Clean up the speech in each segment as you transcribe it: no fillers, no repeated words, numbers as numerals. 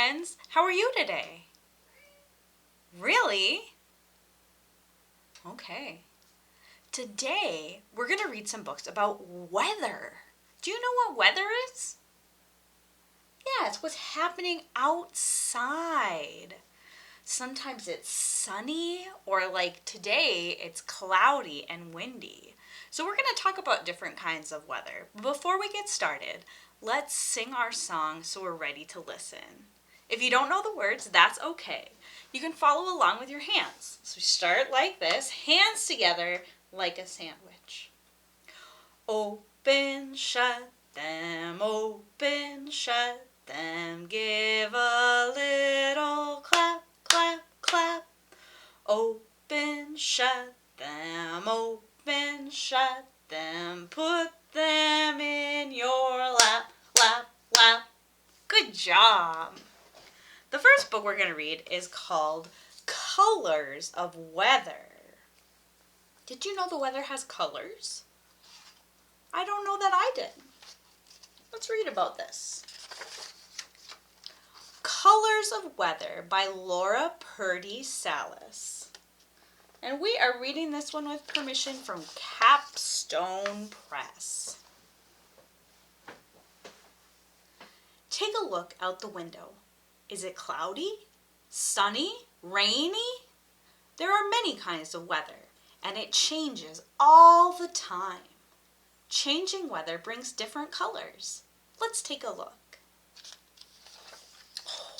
friends. How are you today? Really? Okay. Today, we're going to read some books about weather. Do you know what weather is? Yeah, it's what's happening outside. Sometimes it's sunny, or like today, it's cloudy and windy. So we're going to talk about different kinds of weather. Before we get started, let's sing our song so we're ready to listen. If you don't know the words, that's okay. You can follow along with your hands. So start like this, hands together like a sandwich. Open, shut them, open, shut them, give a little clap, clap, clap. Open, shut them, open, shut them, put them in your lap, lap, lap. Good job. The first book we're going to read is called Colors of Weather. Did you know the weather has colors? I don't know that I did. Let's read about this. Colors of Weather by Laura Purdy Salas. And we are reading this one with permission from Capstone Press. Take a look out the window. Is it cloudy, sunny, rainy? There are many kinds of weather, and it changes all the time. Changing weather brings different colors. Let's take a look.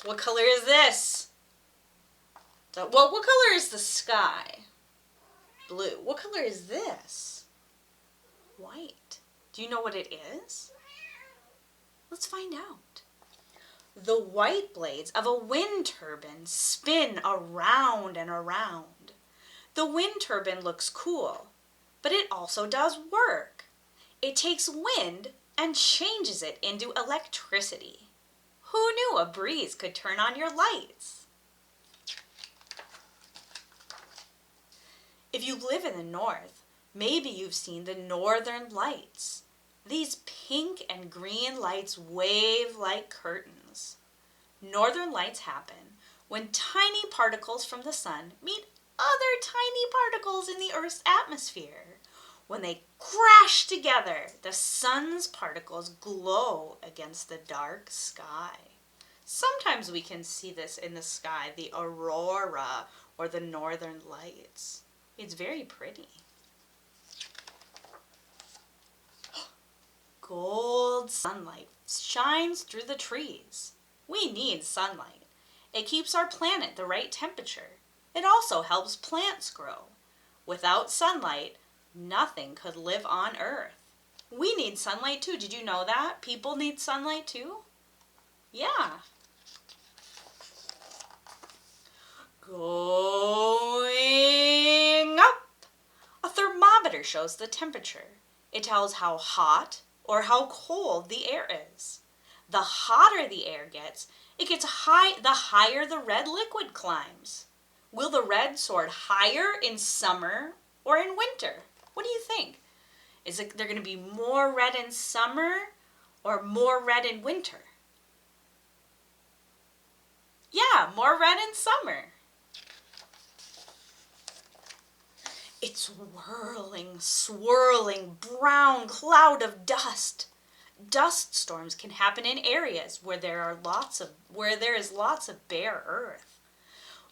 What color is this? Well, what color is the sky? Blue. What color is this? White. Do you know what it is? Let's find out. The white blades of a wind turbine spin around and around. The wind turbine looks cool, but it also does work. It takes wind and changes it into electricity. Who knew a breeze could turn on your lights? If you live in the north, maybe you've seen the northern lights. These pink and green lights wave like curtains. Northern lights happen when tiny particles from the sun meet other tiny particles in the Earth's atmosphere. When they crash together, the sun's particles glow against the dark sky. Sometimes we can see this in the sky, the aurora or the northern lights. It's very pretty. Gold sunlight shines through the trees. We need sunlight. It keeps our planet the right temperature. It also helps plants grow. Without sunlight, nothing could live on Earth. We need sunlight too. Did you know that? People need sunlight too? Yeah. Going up. A thermometer shows the temperature. It tells how hot or how cold the air is. The hotter the air gets, it gets the higher the red liquid climbs. Will the red soar higher in summer or in winter? What do you think? Is it there going to be more red in summer or more red in winter? Yeah, more red in summer. It's whirling, swirling, brown cloud of dust. Dust storms can happen in areas where there is lots of bare earth.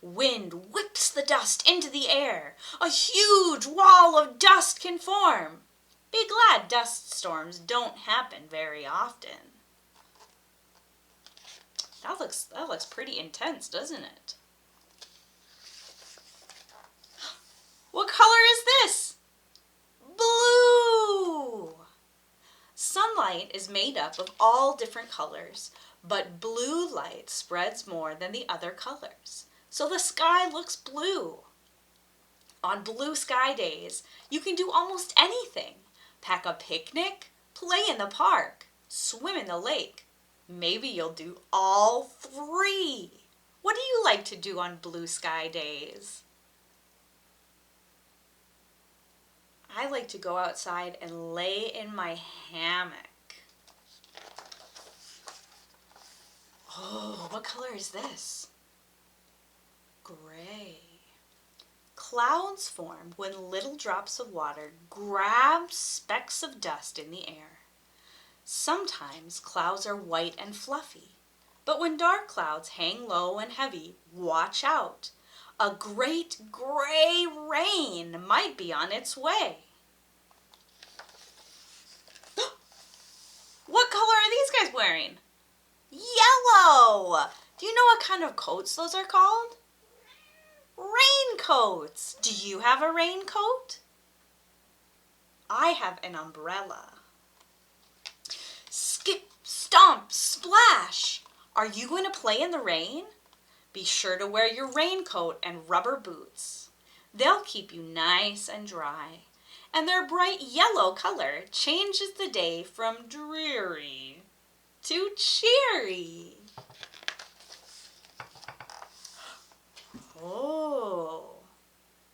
Wind whips the dust into the air. A huge wall of dust can form. Be glad dust storms don't happen very often. That looks pretty intense, doesn't it? What color is this? Blue! Sunlight is made up of all different colors, but blue light spreads more than the other colors. So the sky looks blue. On blue sky days, you can do almost anything. Pack a picnic, play in the park, swim in the lake. Maybe you'll do all three. What do you like to do on blue sky days? I like to go outside and lay in my hammock. Oh, What color is this? Gray. Clouds form when little drops of water grab specks of dust in the air. Sometimes clouds are white and fluffy, but when dark clouds hang low and heavy, watch out. A great gray rain might be on its way. What color are these guys wearing? Yellow! Do you know what kind of coats those are called? Raincoats! Do you have a raincoat? I have an umbrella. Skip, stomp, splash! Are you going to play in the rain? Be sure to wear your raincoat and rubber boots. They'll keep you nice and dry. And their bright yellow color changes the day from dreary to cheery. Oh,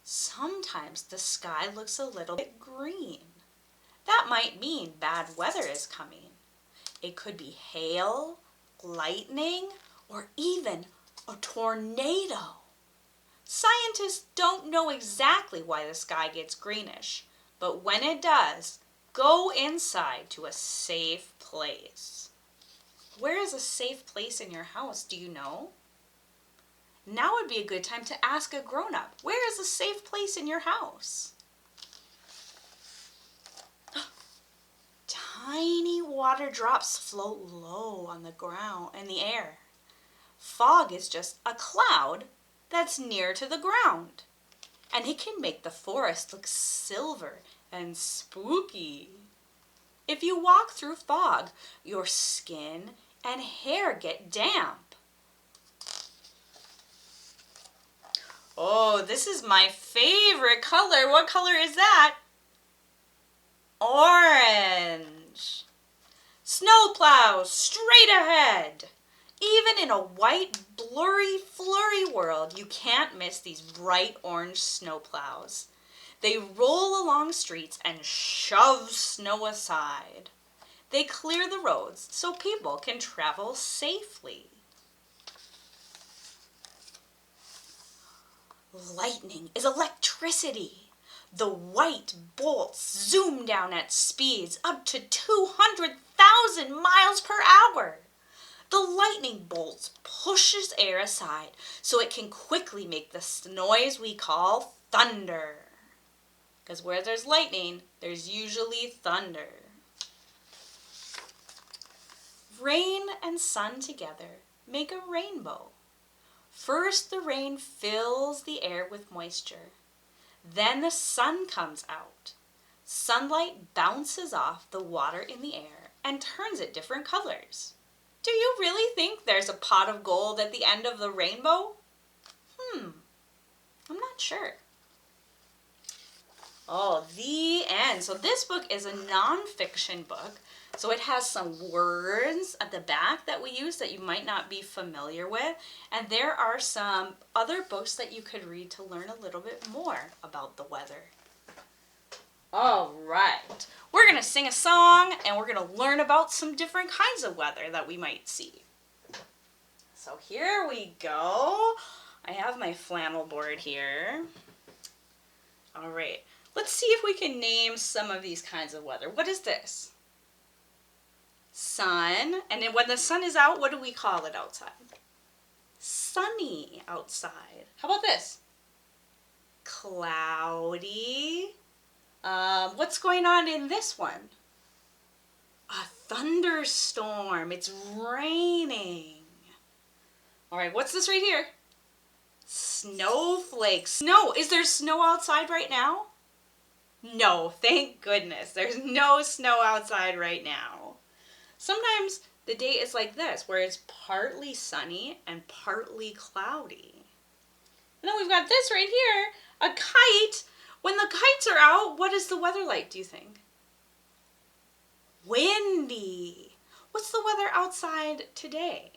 sometimes the sky looks a little bit green. That might mean bad weather is coming. It could be hail, lightning, or even a tornado. Scientists don't know exactly why the sky gets greenish, but when it does, go inside to a safe place. Where is a safe place in your house, do you know? Now would be a good time to ask a grown-up, where is a safe place in your house? Tiny water drops float low on the ground in the air. Fog is just a cloud that's near to the ground, and it can make the forest look silver and spooky. If you walk through fog, your skin and hair get damp. Oh, this is my favorite color. What color is that? Orange. Snowplows straight ahead. Even in a white, blurry, flurry world, you can't miss these bright orange snowplows. They roll along streets and shove snow aside. They clear the roads so people can travel safely. Lightning is electricity. The white bolts zoom down at speeds up to 200,000 miles per hour. The lightning bolts pushes air aside so it can quickly make the noise we call thunder. Because where there's lightning, there's usually thunder. Rain and sun together make a rainbow. First, the rain fills the air with moisture. Then the sun comes out. Sunlight bounces off the water in the air and turns it different colors. Do you really think there's a pot of gold at the end of the rainbow? I'm not sure. Oh, the end. So this book is a nonfiction book. So it has some words at the back that we use that you might not be familiar with. And there are some other books that you could read to learn a little bit more about the weather. All right. We're going to sing a song and we're going to learn about some different kinds of weather that we might see. So here we go. I have my flannel board here. All right. Let's see if we can name some of these kinds of weather. What is this? Sun. And then when the sun is out, what do we call it outside? Sunny outside. How about this? Cloudy. What's going on in this one? A thunderstorm. It's raining. All right, what's this right here? Snowflakes. Snow. Is there snow outside right now? No, thank goodness. There's no snow outside right now. Sometimes the day is like this, where it's partly sunny and partly cloudy. And then we've got this right here, a kite. When the kites are out, what is the weather like, do you think? Windy. What's the weather outside today?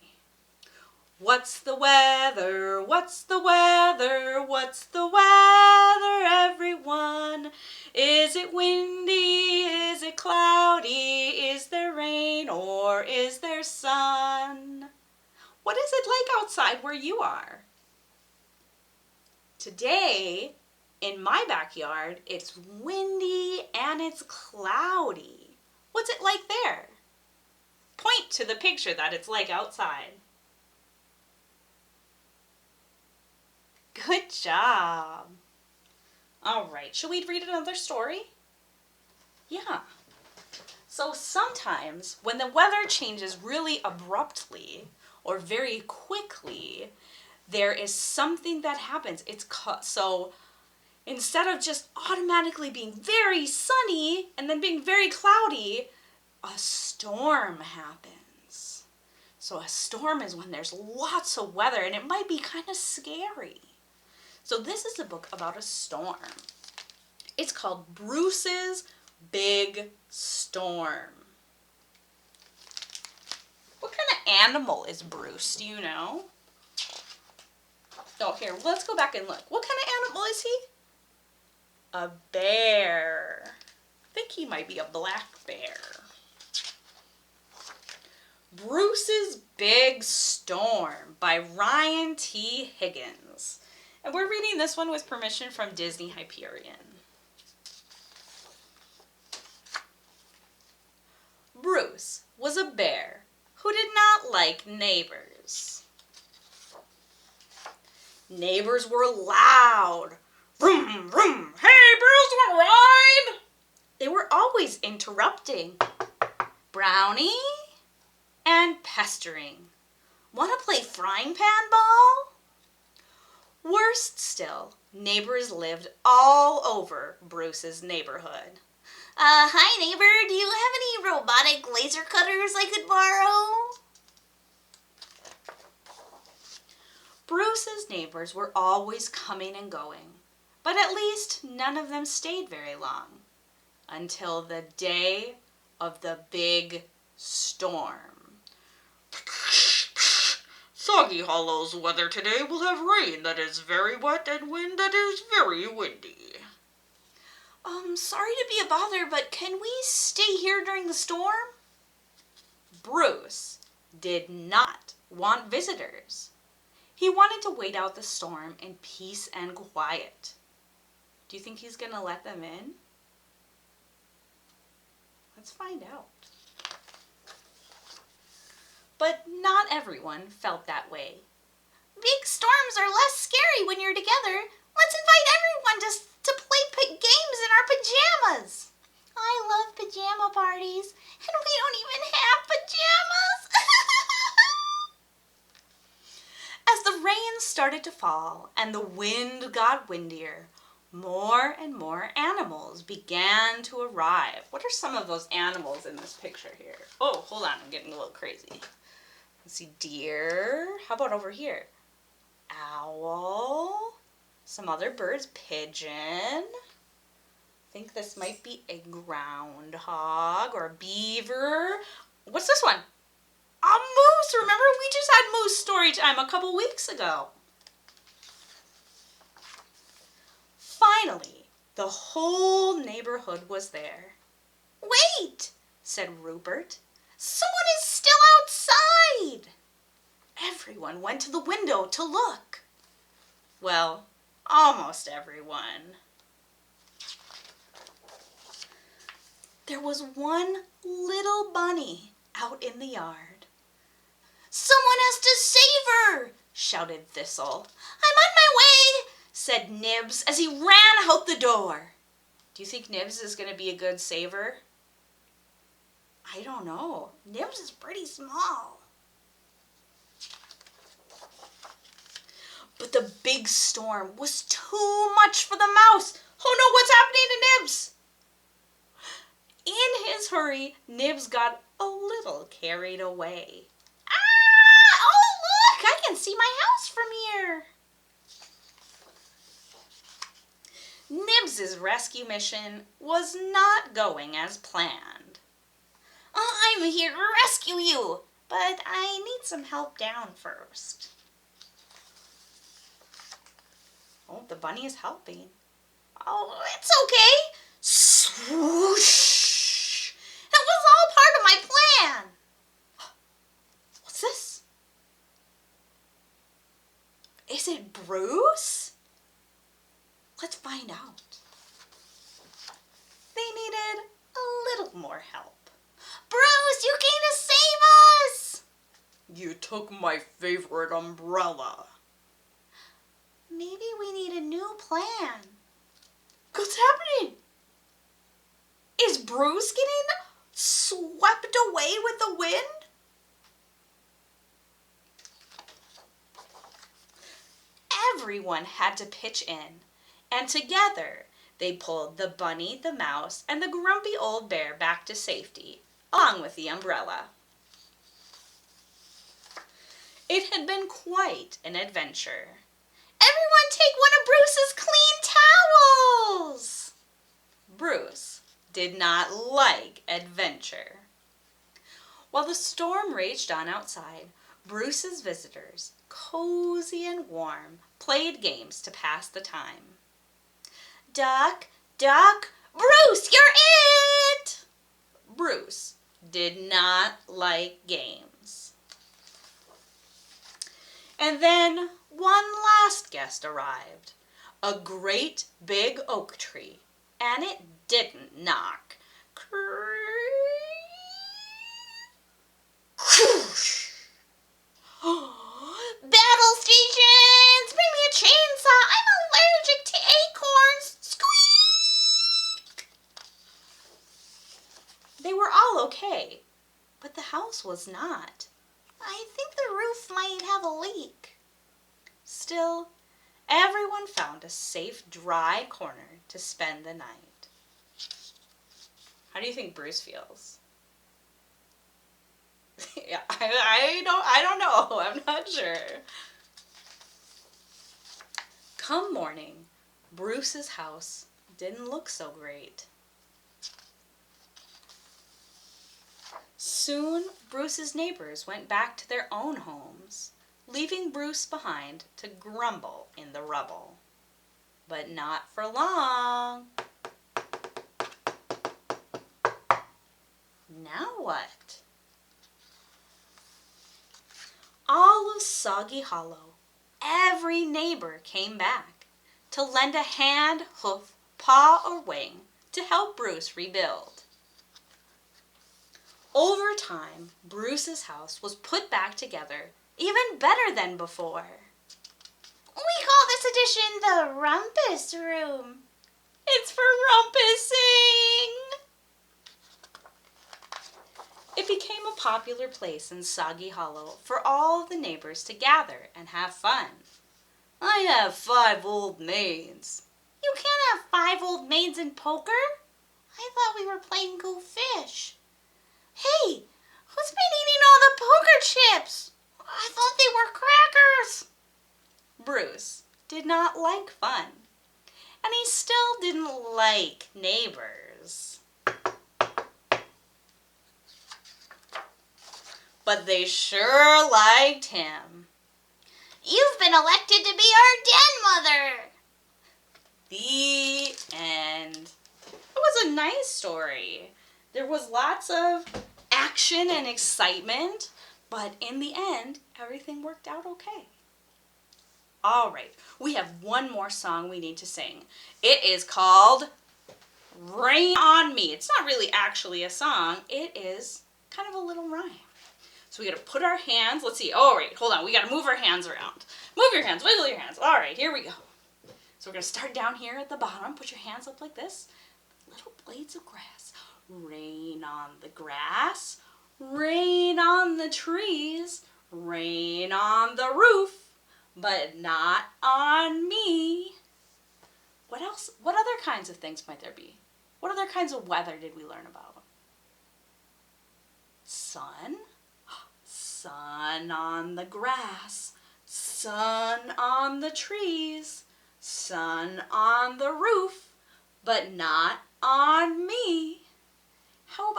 What's the weather? What's the weather? What's the weather, everyone? Is it windy? Is it cloudy? Is there rain or is there sun? What is it like outside where you are? Today, in my backyard, it's windy and it's cloudy. What's it like there? Point to the picture that it's like outside. Good job. All right, should we read another story? Yeah. So sometimes when the weather changes really abruptly or very quickly, there is something that happens. So instead of just automatically being very sunny and then being very cloudy, a storm happens. So a storm is when there's lots of weather and it might be kind of scary. So this is a book about a storm. It's called Bruce's Big Storm. What kind of animal is Bruce? Do you know? Oh, here, let's go back and look. What kind of animal is he? A bear. I think he might be a black bear. Bruce's Big Storm by Ryan T. Higgins. And we're reading this one with permission from Disney Hyperion. Bruce was a bear who did not like neighbors. Neighbors were loud. Vroom, vroom. Hey, Bruce, want to ride? They were always interrupting. Brownie and pestering. Want to play frying pan ball? Worst still, neighbors lived all over Bruce's neighborhood. Hi neighbor, do you have any robotic laser cutters I could borrow? Bruce's neighbors were always coming and going, but at least none of them stayed very long, until the day of the big storm. Soggy Hollow's weather today will have rain that is very wet and wind that is very windy. Sorry to be a bother, but can we stay here during the storm? Bruce did not want visitors. He wanted to wait out the storm in peace and quiet. Do you think he's going to let them in? Let's find out. But not everyone felt that way. Big storms are less scary when you're together. Let's invite everyone to play games in our pajamas. I love pajama parties, and we don't even have pajamas. As the rain started to fall and the wind got windier, more and more animals began to arrive. What are some of those animals in this picture here? Oh, hold on, I'm getting a little crazy. Let's see, deer. How about over here? Owl. Some other birds. Pigeon. I think this might be a groundhog or a beaver. What's this one? A moose. Remember, we just had moose story time a couple weeks ago. Finally, the whole neighborhood was there. Wait, said Rupert. Someone is still outside. Everyone went to the window to look. Well, almost everyone. There was one little bunny out in the yard. Someone has to save her, shouted Thistle. I'm on my way, said Nibs as he ran out the door. Do you think Nibs is going to be a good saver? I don't know. Nibs is pretty small. But the big storm was too much for the mouse. Oh no, what's happening to Nibs? In his hurry, Nibs got a little carried away. Ah! Oh look, I can see my house from here. Nibs's rescue mission was not going as planned. I'm here to rescue you, but I need some help down first. Oh, the bunny is helping. Oh, it's okay. Swoosh! That was all part of my plan. What's this? Is it Bruce? Let's find out. They needed a little more help. Bruce, you came to save us! You took my favorite umbrella. Maybe we need a new plan. What's happening? Is Bruce getting swept away with the wind? Everyone had to pitch in, and together they pulled the bunny, the mouse, and the grumpy old bear back to safety, along with the umbrella. It had been quite an adventure. Everyone take one of Bruce's clean towels! Bruce did not like adventure. While the storm raged on outside, Bruce's visitors, cozy and warm, played games to pass the time. Duck, duck, Bruce, you're it! Bruce did not like games. And then one last guest arrived, a great big oak tree, and it didn't knock. Battle stations! Bring me a chainsaw! I'm allergic to acorns! Squeak! They were all okay, but the house was not. I think the roof might have a leak. Still, everyone found a safe, dry corner to spend the night. How do you think Bruce feels? Yeah, I don't know. I'm not sure. Come morning, Bruce's house didn't look so great. Soon, Bruce's neighbors went back to their own homes, leaving Bruce behind to grumble in the rubble. But not for long. Now what? All of Soggy Hollow, every neighbor came back to lend a hand, hoof, paw, or wing to help Bruce rebuild. Over time, Bruce's house was put back together even better than before. We call this addition the Rumpus Room. It's for rumpusing! It became a popular place in Soggy Hollow for all of the neighbors to gather and have fun. I have 5 old maids. You can't have 5 old maids in poker. I thought we were playing Go Fish. Hey, who's been eating all the poker chips? I thought they were crackers. Bruce did not like fun, and he still didn't like neighbors. But they sure liked him. You've been elected to be our den mother. The end. It was a nice story. There was lots of action and excitement, but in the end, everything worked out okay. All right, we have one more song we need to sing. It is called Rain on Me. It's not really actually a song. It is kind of a little rhyme. So we got to put our hands, let's see, all right, hold on. We got to move our hands around. Move your hands, wiggle your hands. All right, here we go. So we're going to start down here at the bottom. Put your hands up like this. Little blades of grass. Rain on the grass. Rain on the trees. Rain on the roof. But not on me. What else? What other kinds of things might there be? What other kinds of weather did we learn about? Sun. Sun on the grass. Sun on the trees. Sun on the roof. But not on me. How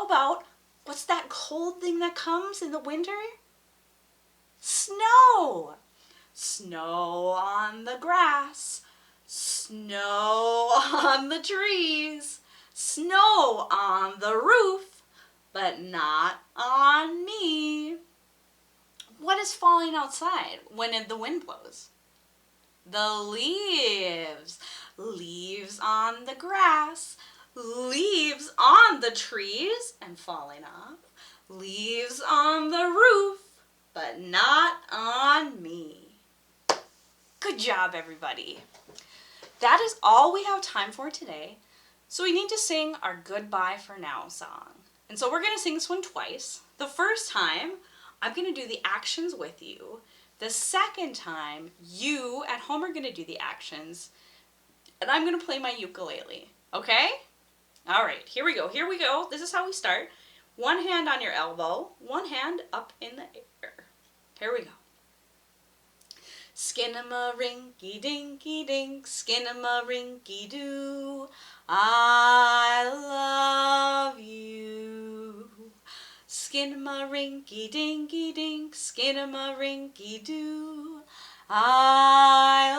about, what's that cold thing that comes in the winter? Snow. Snow on the grass. Snow on the trees. Snow on the roof. But not on me. What is falling outside when the wind blows? The leaves. Leaves on the grass. Leaves on the trees and falling off. Leaves on the roof, but not on me. Good job, everybody. That is all we have time for today. So we need to sing our Goodbye for Now song. And so we're going to sing this one twice. The first time, I'm going to do the actions with you. The second time, you at home are going to do the actions. And I'm going to play my ukulele. Okay? All right, here we go. Here we go. This is how we start. One hand on your elbow, one hand up in the air. Here we go. Skin-a-ma-rinky-dinky-dink, skin-a-ma-rinky-doo, I love you. Skin-a-ma-rinky-dinky-dink, skin-a-ma-rinky-doo, I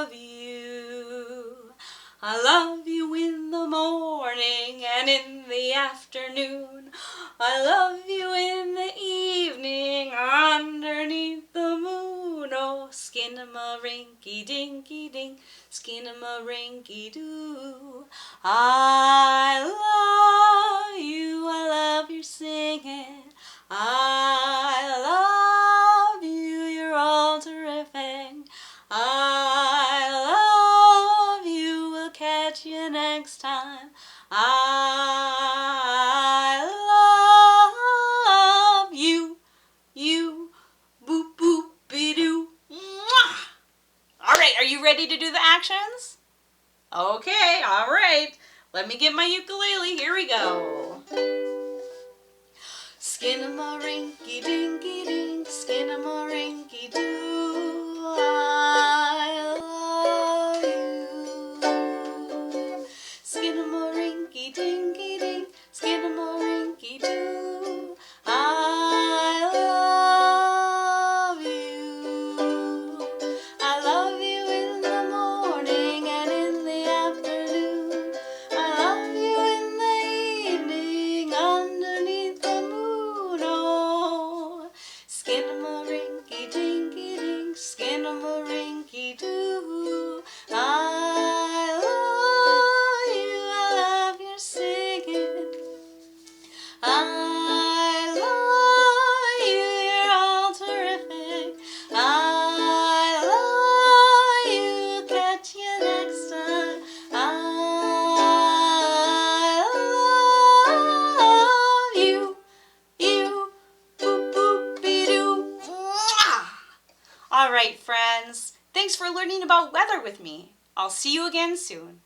love you. I love you in the morning and in the afternoon. I love you in the evening underneath the moon. Oh, skin-a-ma-rinky-dinky-dink, skin-a-ma-rinky-doo. I love you, I love your singing. I love you, you're all terrific. I love you, we'll catch you next time. I love you, boop boop be doo. All right, are you ready to do the actions? Okay, all right. Let me get my ukulele. Here we go. Skin-a-ma-rinky-dinky-dink, skin-a-ma-rinky-doo, I love you. Skin-a-ma-rinky-dinky-dink, skin-a-ma-rinky-doo, I love you. I love you in the morning and in the afternoon. I love you in the evening underneath the moon. Oh, skin-a-ma-rinky-dinky-dink, skin-a-ma-rinky-doo, I love you, I love your singing. I love you, you're all terrific. I love you, catch you next time. I love you, boop boop be doo. All right, friends. Thanks for learning about weather with me. I'll see you again soon.